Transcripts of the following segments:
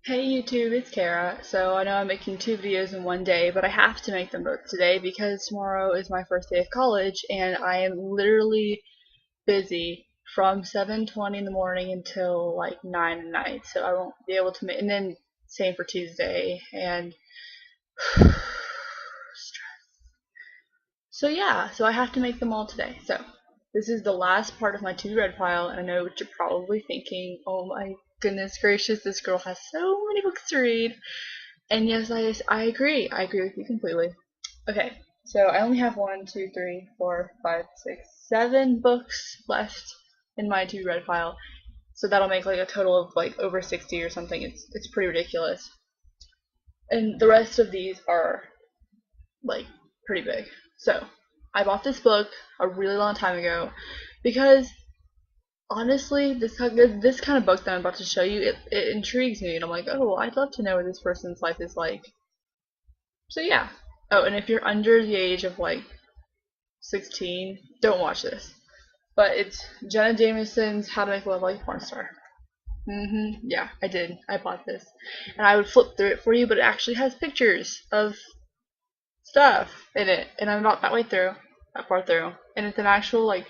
Hey YouTube, it's Kara. So I know I'm making two videos in one day, but I have to make them both today because tomorrow is my first day of college and I am literally busy from 7:20 in the morning until like 9 at night. So I won't be able to make, and then same for Tuesday and so yeah, so I have to make them all today. So this is the last part of my to read pile, and I know what you're probably thinking. Oh my goodness gracious, this girl has so many books to read. And yes, I agree. I agree with you completely. Okay, so I only have 7 books left in my to read pile. So that'll make like a total of like over 60 or something. It's pretty ridiculous. And the rest of these are like pretty big. So I bought this book a really long time ago because honestly, this kind of book that I'm about to show you, it intrigues me, and I'm like, oh, I'd love to know what this person's life is like. So yeah. Oh, and if you're under the age of like 16, don't watch this. But it's Jenna Jameson's How to Make Love Like a Porn Star. Yeah, I did. I bought this. And I would flip through it for you, but it actually has pictures of stuff in it. And I'm not that far through. And it's an actual, like,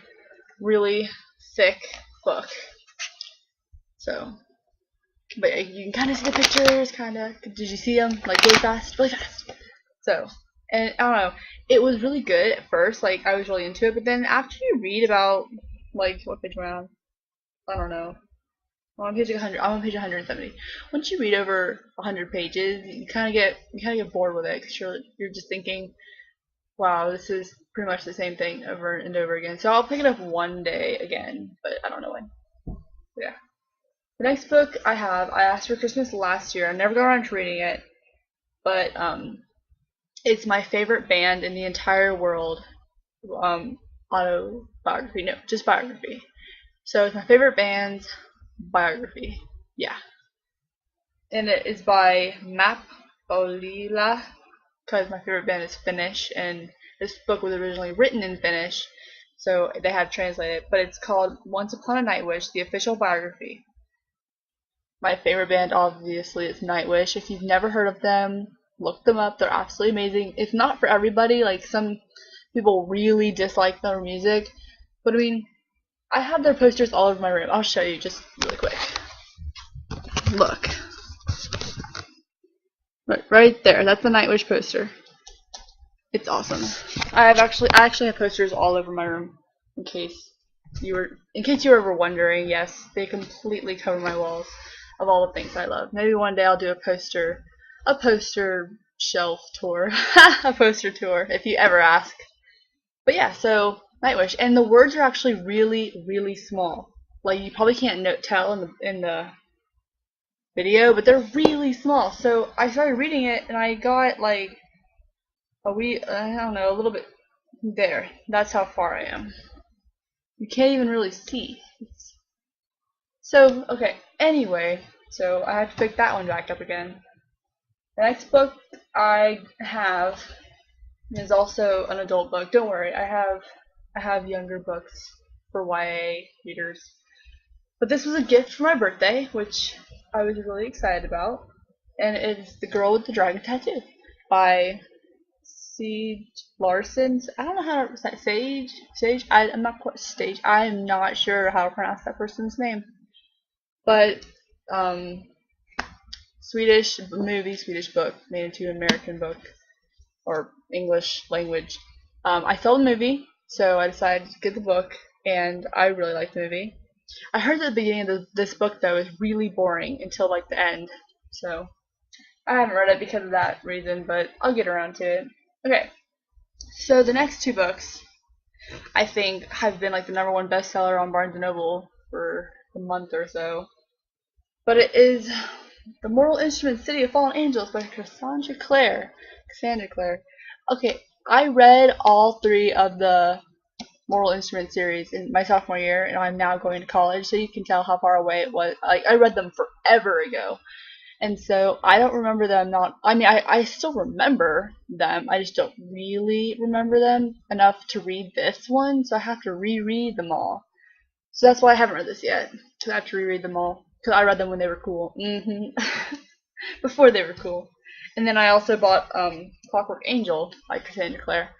really thick book. So, but you can kind of see the pictures, kind of. Did you see them? Like, really fast? Really fast. So, and I don't know, it was really good at first, like I was really into it, but then after you read about, like, what page am I on? I don't know. I'm on page 100. I'm on page 170. Once you read over 100 pages, you kind of get bored with it because you're just thinking, wow, this is pretty much the same thing over and over again. So I'll pick it up one day again, but I don't know when. So yeah. The next book I asked for Christmas last year. I never got around to reading it, but it's my favorite band in the entire world. Autobiography. No, just biography. So it's my favorite band's biography. Yeah. And it is by Map Olila, because my favorite band is Finnish, and this book was originally written in Finnish, so they had translated it. But it's called Once Upon a Nightwish, the official biography. My favorite band, obviously, is Nightwish. If you've never heard of them, look them up. They're absolutely amazing. It's not for everybody. Like, some people really dislike their music. But, I mean, I have their posters all over my room. I'll show you just really quick. Look. Right there. That's the Nightwish poster. It's awesome. I actually have posters all over my room. In case you were ever wondering, yes, they completely cover my walls of all the things I love. Maybe one day I'll do a poster shelf tour, a poster tour, if you ever ask. But yeah, so Nightwish, and the words are actually really, really small. Like, you probably can't tell in the video, but they're really small. So I started reading it, and I got like I don't know, a little bit there. That's how far I am. You can't even really see. So, okay, anyway, so I have to pick that one back up again. The next book I have is also an adult book. Don't worry, I have younger books for YA readers. But this was a gift for my birthday, which I was really excited about. And it's The Girl with the Dragon Tattoo by Siege Larson. I don't know how to say Sage. I'm not quite Stage. I'm not sure how to pronounce that person's name. But Swedish movie, Swedish book made into an American book or English language. I saw the movie, so I decided to get the book, and I really liked the movie. I heard that the beginning of this book though is really boring until like the end, so I haven't read it because of that reason, but I'll get around to it. Okay, so the next two books I think have been like the #1 bestseller on Barnes & Noble for a month or so. But it is The Mortal Instrument City of Fallen Angels by Cassandra Clare. Okay, I read all 3 of the Mortal Instrument series in my sophomore year, and I'm now going to college, so you can tell how far away it was. Like, I read them forever ago. And so I don't remember them I still remember them. I just don't really remember them enough to read this one, so I have to reread them all. So that's why I haven't read this yet, because I have to reread them all. Because I read them when they were cool. before they were cool. And then I also bought Clockwork Angel by Cassandra Clare.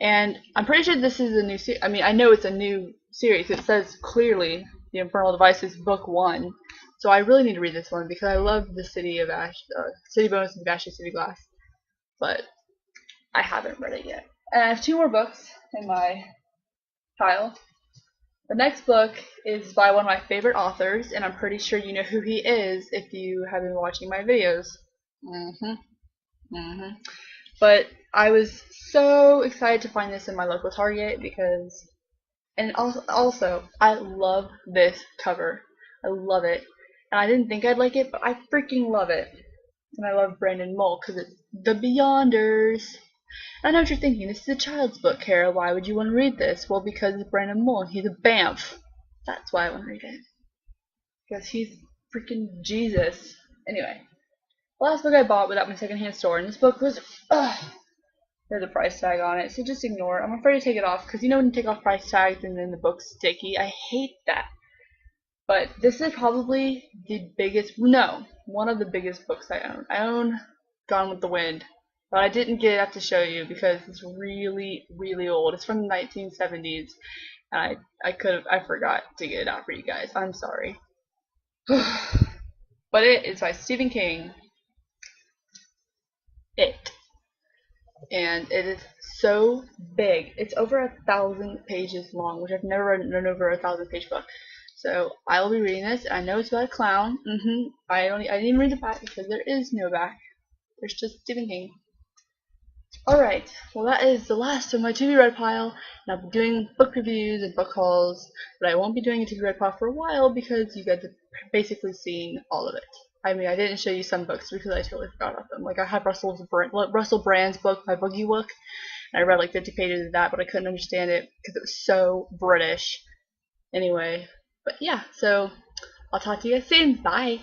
And I'm pretty sure this is a new series. I mean, I know it's a new series. It says clearly The Infernal Devices Book 1. So I really need to read this one because I love the City of Ash, City Bonus of Ashes City Glass. But I haven't read it yet. And I have 2 more books in my pile. The next book is by one of my favorite authors, and I'm pretty sure you know who he is if you have been watching my videos. But I was so excited to find this in my local Target because, and also I love this cover. I love it. And I didn't think I'd like it, but I freaking love it. And I love Brandon Mull because it's The Beyonders. I know what you're thinking. This is a child's book, Kara. Why would you want to read this? Well, because it's Brandon Mull and he's a BAMF. That's why I want to read it. Because he's freaking Jesus. Anyway, the last book I bought without my secondhand store, and this book was, there's a price tag on it, so just ignore it. I'm afraid to take it off because you know when you take off price tags and then the book's sticky. I hate that. But this is probably the biggest, no, one of the biggest books I own. I own Gone with the Wind. But I didn't get it up to show you because it's really, really old. It's from the 1970s, and I forgot to get it out for you guys. I'm sorry. But it is by Stephen King. It. And it is so big. It's over 1,000 pages long, which I've never read an over 1,000-page book. So I will be reading this. I know it's about a clown. I didn't even read the back because there is no back. There's just Stephen King. Alright, well that is the last of my To Be Read pile, and I'll be doing book reviews and book hauls, but I won't be doing a To Be Read pile for a while because you guys have basically seen all of it. I mean, I didn't show you some books because I totally forgot about them. Like, I have Russell Brand's book, my Boogie Book, and I read like 50 pages of that, but I couldn't understand it because it was so British. Anyway, but yeah, so I'll talk to you guys soon. Bye!